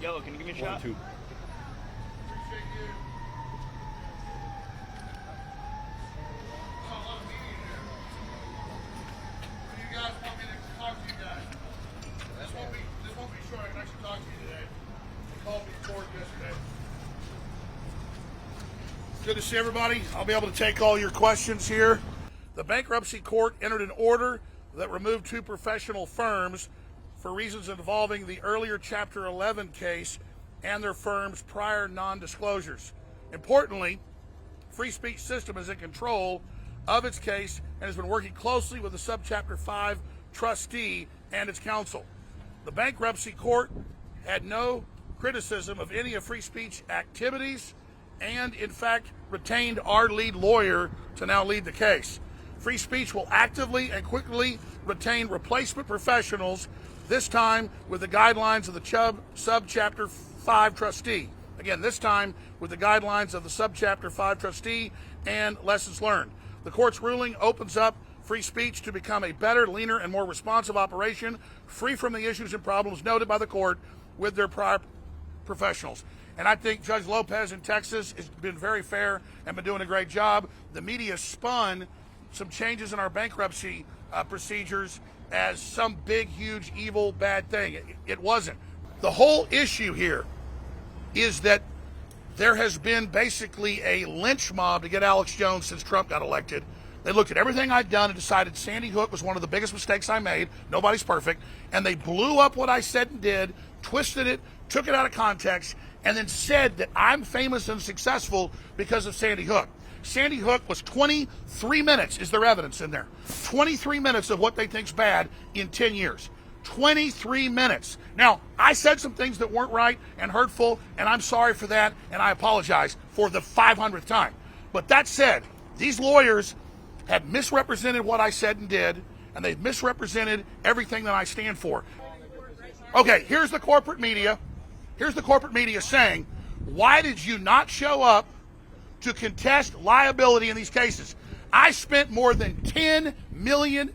Yellow, can you give me a shot? 1, 2. Good to see everybody. I'll be able to take all your questions here. The bankruptcy court entered an order that removed 2 professional firms for reasons involving the earlier Chapter 11 case and their firms' prior non-disclosures. Importantly, Free Speech System is in control of its case and has been working closely with the Subchapter 5 trustee and its counsel. The bankruptcy court had no criticism of any of Free Speech activities and, in fact, retained our lead lawyer to now lead the case. Free Speech will actively and quickly retain replacement professionals, this time with the guidelines of the Subchapter 5 trustee. Again, this time with the guidelines of the Subchapter 5 trustee and lessons learned. The court's ruling opens up Free Speech to become a better, leaner, and more responsive operation, free from the issues and problems noted by the court with their prior professionals. And I think Judge Lopez in Texas has been very fair and been doing a great job. The media spun some changes in our bankruptcy procedures as some big, huge, evil, bad thing. It wasn't. The whole issue here is that there has been basically a lynch mob to get Alex Jones since Trump got elected. They looked at everything I'd done and decided Sandy Hook was one of the biggest mistakes I made. Nobody's perfect. And they blew up what I said and did, twisted it, took it out of context, and then said that I'm famous and successful because of Sandy Hook. Sandy Hook was 23 minutes, is there evidence in there? 23 minutes of what they think's bad in 10 years. 23 minutes. Now, I said some things that weren't right and hurtful, and I'm sorry for that, and I apologize for the 500th time. But that said, these lawyers have misrepresented what I said and did, and they've misrepresented everything that I stand for. Okay, here's the corporate media. Here's the corporate media saying, why did you not show up to contest liability in these cases? I spent more than $10 million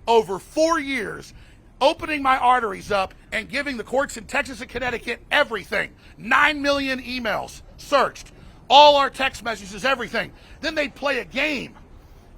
over 4 years opening my arteries up and giving the courts in Texas and Connecticut everything. 9 million emails searched, all our text messages, everything. Then they'd play a game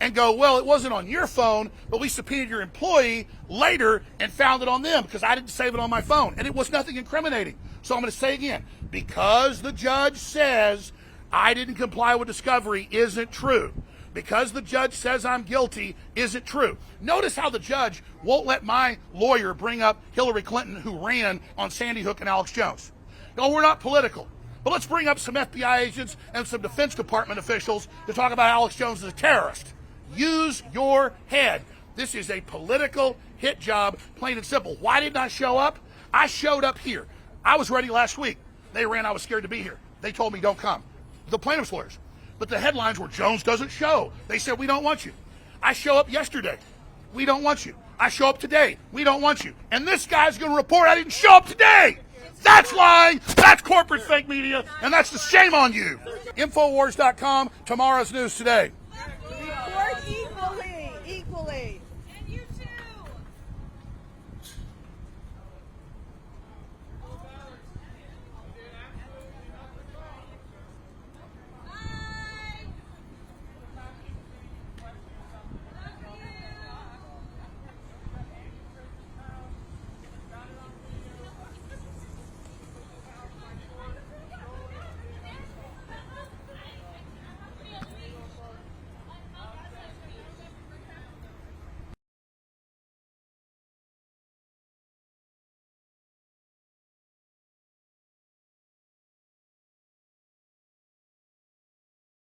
and go, well, it wasn't on your phone, but we subpoenaed your employee later and found it on them because I didn't save it on my phone. And it was nothing incriminating. So I'm going to say again, because the judge says I didn't comply with discovery isn't true. Because the judge says I'm guilty isn't true. Notice how the judge won't let my lawyer bring up Hillary Clinton, who ran on Sandy Hook and Alex Jones. No, we're not political. But let's bring up some FBI agents and some Defense Department officials to talk about Alex Jones as a terrorist. Use your head. This is a political hit job, plain and simple. Why didn't I show up? I showed up here. I was ready last week. They ran, I was scared to be here. They told me don't come. The plaintiff's lawyers. But the headlines were Jones doesn't show. They said we don't want you. I show up yesterday. We don't want you. I show up today. We don't want you. And this guy's going to report I didn't show up today. That's lying. That's corporate fake media. And that's the shame on you. Infowars.com, tomorrow's news today.